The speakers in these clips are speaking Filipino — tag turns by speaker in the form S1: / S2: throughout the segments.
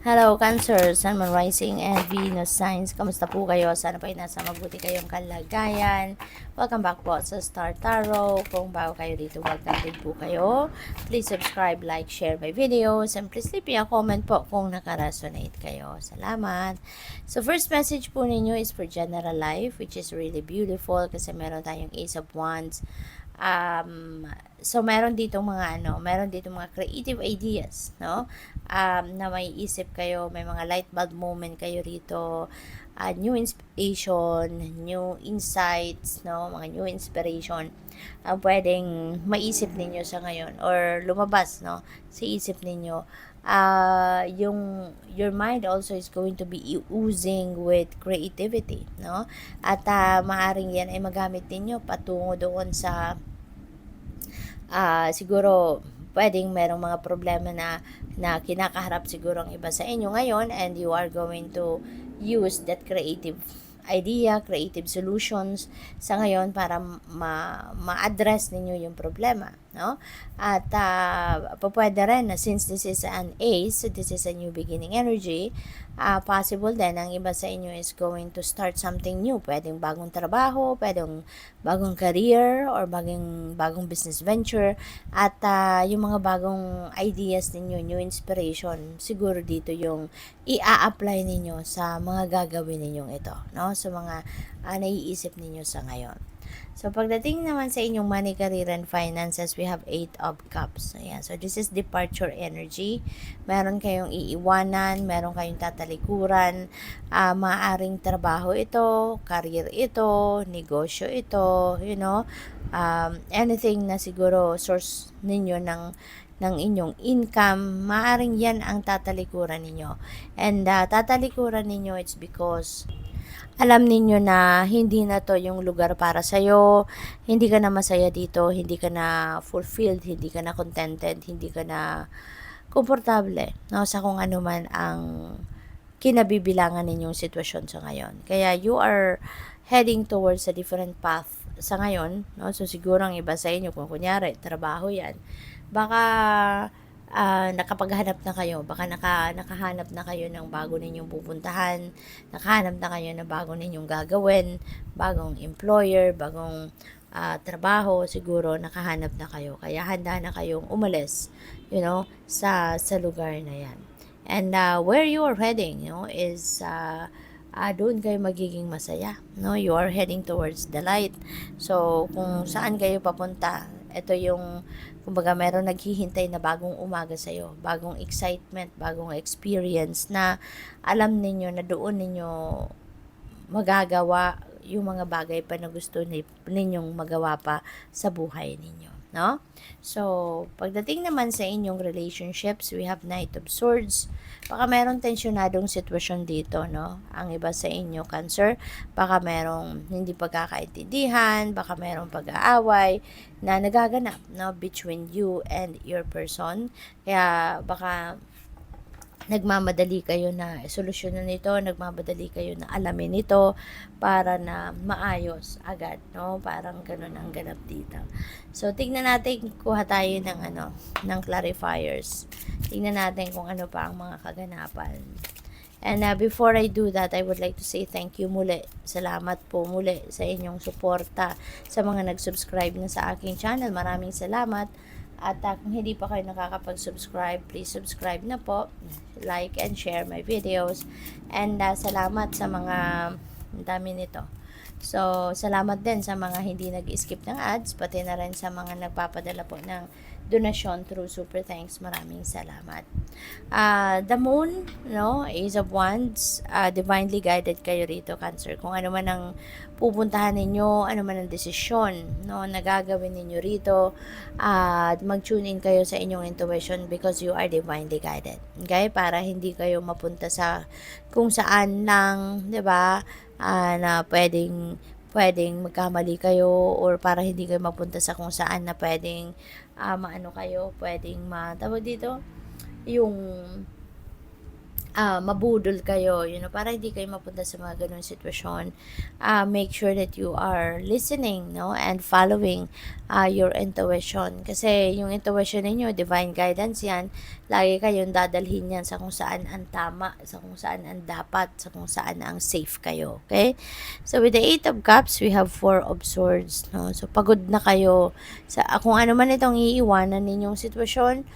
S1: Hello, Cancer, Sun, Moon Rising, and Venus Signs. Kamusta po kayo? Sana po ay nasa mabuti kayong kalagayan. Welcome back po sa Star Tarot. Kung bago kayo dito, welcome din po kayo. Please subscribe, like, share my videos, and please leave me a comment po kung nakaresonate kayo. Salamat. So, first message po ninyo is for general life, which is really beautiful kasi meron tayong Ace of Wands. So meron dito mga creative ideas, no? Na may isip kayo, may mga light bulb moment kayo rito, new inspiration, new insights, no? Mga new inspiration ang pwedeng maisip ninyo sa ngayon or lumabas, no? Sa isip ninyo. Your mind also is going to be oozing with creativity, no? At maaring yan ay magamit ninyo patungo doon sa siguro pwedeng merong mga problema na kinakaharap siguro ang iba sa inyo ngayon, and you are going to use that creative idea, creative solutions sa ngayon para ma-address ninyo yung problema, no? At pwede rin na since this is an ace, this is a new beginning energy, possible din ang iba sa inyo is going to start something new. Pwedeng bagong trabaho, pwedeng bagong career, or bagong business venture. At yung mga bagong ideas ninyo, new inspiration, siguro dito yung i-apply ninyo sa mga gagawin ninyong ito, no? Sa mga naiisip ninyo sa ngayon. So, pagdating naman sa inyong money, career, and finances, we have 8 of Cups. Ayan. So, this is departure energy. Meron kayong iiwanan, meron kayong tatalikuran, maaring trabaho ito, career ito, negosyo ito, anything na siguro source ninyo ng inyong income, maaring yan ang tatalikuran ninyo. And tatalikuran ninyo, it's because alam ninyo na hindi na to yung lugar para sa'yo, hindi ka na masaya dito, hindi ka na fulfilled, hindi ka na contented, hindi ka na komportable, no, sa kung ano man ang kinabibilangan ninyong sitwasyon sa ngayon. Kaya you are heading towards a different path sa ngayon, no? So siguro ang iba sa inyo, kung kunyari trabaho yan, baka nakapaghanap na kayo, baka nakahanap na kayo ng bago ninyong pupuntahan, nakahanap na kayo ng bago ninyong gagawin, bagong employer, bagong trabaho, siguro nakahanap na kayo. Kaya handa na kayong umalis, sa lugar na yan. And where you are heading, is doon kayo magiging masaya, no? You are heading towards the light. So, kung saan kayo papunta, ito yung, kumbaga, meron naghihintay na bagong umaga sa'yo, bagong excitement, bagong experience na alam ninyo na doon ninyo magagawa yung mga bagay pa na gusto ninyong magawa pa sa buhay ninyo, no? So, pagdating naman sa inyong relationships, we have Knight of Swords. Baka merong tensyonadong sitwasyon dito, no? Ang iba sa inyo, Cancer, baka merong hindi pagkakaintindihan, baka merong pag-aaway na nagaganap, no, between you and your person. Kaya baka nagmamadali kayo na solusyonan nito, nagmamadali kayo na alamin ito para na maayos agad, no? Parang ganun ang ganap dito. So, tingnan natin, kuha tayo ng clarifiers. Tingnan natin kung ano pa ang mga kaganapan. And before I do that, I would like to say thank you muli. Salamat po muli sa inyong suporta sa mga nag-subscribe na sa aking channel. Maraming salamat. At kung hindi pa kayo nakakapag-subscribe, please subscribe na po. Like and share my videos. And salamat sa mga dami nito. So, salamat din sa mga hindi nag-skip ng ads, pati na rin sa mga nagpapadala po ng donasyon through Super Thanks. Maraming salamat. The Moon, no, Ace of Wands, divinely guided kayo rito, Cancer. Kung ano man ang pupuntahan ninyo, ano man ang desisyon, no, nagagawin ninyo rito, mag-tune in kayo sa inyong intuition because you are divinely guided. Okay? Para hindi kayo mapunta sa kung saan lang, 'di ba? Na pwedeng magkamali kayo, or para hindi kayo mapunta sa kung saan na pwedeng pwedeng matawag dito, yung mabudol kayo, para hindi kayo mapunta sa mga ganung sitwasyon. Make sure that you are listening, no, and following your intuition. Kasi yung intuition ninyo, divine guidance yan, lagi kayong dadalhin yan sa kung saan ang tama, sa kung saan ang dapat, sa kung saan ang safe kayo. Okay? So, with the 8 of Cups, we have 4 of Swords, no? So, pagod na kayo sa kung ano man itong iiwanan ninyong sitwasyon,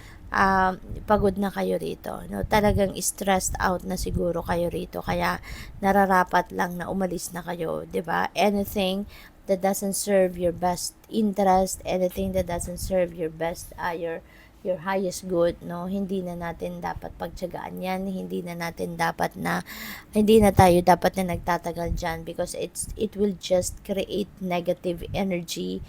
S1: pagod na kayo rito, no? Talagang stressed out na siguro kayo rito, kaya nararapat lang na umalis na kayo, 'di ba? Anything that doesn't serve your best interest, anything that doesn't serve your best, your highest good, no? Hindi na natin dapat pagtiyagaan yan, hindi na tayo dapat na nagtatagal dyan, because it will just create negative energy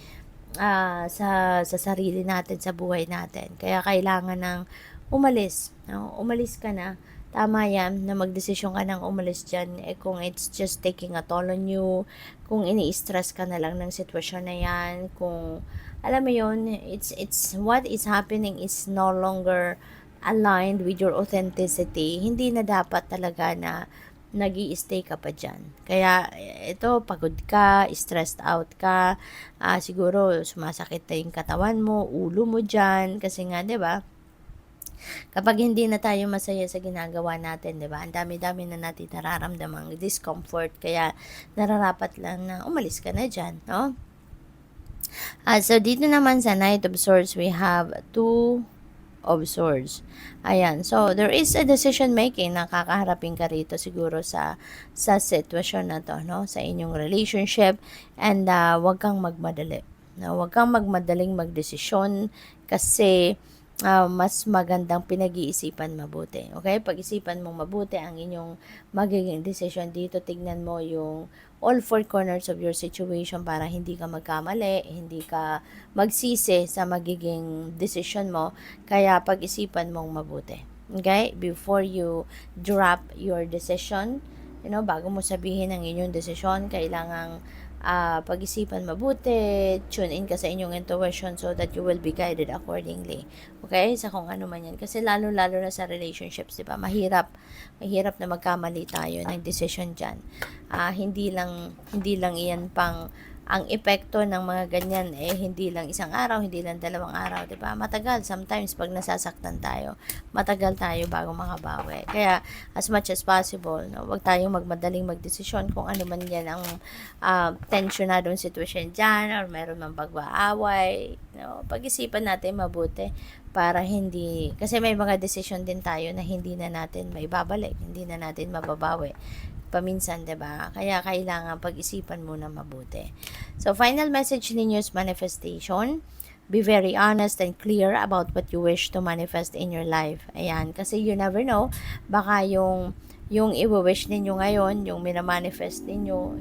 S1: sa sarili natin, sa buhay natin. Kaya kailangan ng umalis, no? Umalis ka na. Tama yan na magdesisyon ka ng umalis dyan, kung it's just taking a toll on you, kung ini-stress ka na lang ng sitwasyon na yan, kung alam mo yun, it's what is happening is no longer aligned with your authenticity. Hindi na dapat talaga na nag-i-stay ka pa dyan. Kaya, ito, pagod ka, stressed out ka, siguro sumasakit na yung katawan mo, ulo mo dyan, kasi nga, di ba, kapag hindi na tayo masaya sa ginagawa natin, di ba, ang dami-dami na natin nararamdamang discomfort, kaya nararapat lang na umalis ka na dyan, no? So, dito naman sa Knight of Swords, we have 2 of Swords. Ayan. So, there is a decision making na kakaharapin ka rito siguro sa sitwasyon na to, no? Sa inyong relationship. And wag kang magmadali. No? Wag kang magmadaling magdesisyon, kasi mas magandang pinag-iisipan mabuti. Okay? Pag-isipan mong mabuti ang inyong magiging decision dito. Tignan mo yung all 4 corners of your situation para hindi ka magkamali, hindi ka magsisi sa magiging decision mo. Kaya pag-isipan mong mabuti. Okay? Before you drop your decision, bago mo sabihin ang inyong decision, kailangang pag-isipan mabuti, tune in ka sa inyong intuition so that you will be guided accordingly. Okay? Sa kung ano man yan. Kasi lalo-lalo na sa relationships, di ba? Mahirap na magkamali tayo ng decision dyan. Hindi lang iyan pang ang epekto ng mga ganyan, hindi lang isang araw, hindi lang 2 araw, di ba? Matagal. Sometimes, pag nasasaktan tayo, matagal tayo bago makabawi. Kaya, as much as possible, no, wag tayong magmadaling magdesisyon kung ano man yan ang tensionadong sitwasyon dyan, or meron mang pagbaaway. No? Pag-isipan natin mabuti para hindi, kasi may mga decision din tayo na hindi na natin may babalik, hindi na natin mababawi paminsan, 'di ba? Kaya kailangan pag-isipan muna mabuti. So, final message ninyo is manifestation. Be very honest and clear about what you wish to manifest in your life. Ayan, kasi you never know, baka yung i-wish ninyo ngayon, yung minamanifest ninyo,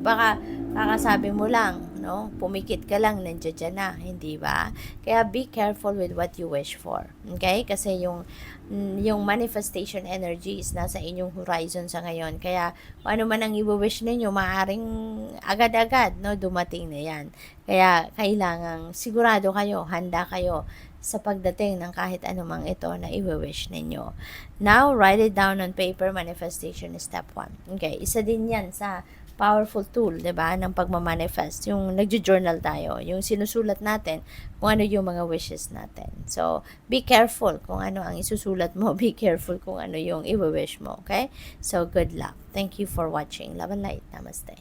S1: baka kakasabi mo lang, no? Pumikit ka lang, nandiyan na, hindi ba? Kaya be careful with what you wish for. Okay? Kasi yung manifestation energy is nasa inyong horizon sa ngayon. Kaya kung ano man ang i-wish ninyo, maaring agad-agad, no, dumating na yan. Kaya kailangang sigurado kayo, handa kayo sa pagdating ng kahit anumang ito na i-wish ninyo. Now, write it down on paper. Manifestation is step 1. Okay, isa din yan sa powerful tool, 'di ba, ng pagmamanifest. Yung nagjo-journal tayo, yung sinusulat natin kung ano yung mga wishes natin. So, be careful kung ano ang isusulat mo. Be careful kung ano yung i-wish mo, okay? So, good luck. Thank you for watching. Love and light. Namaste.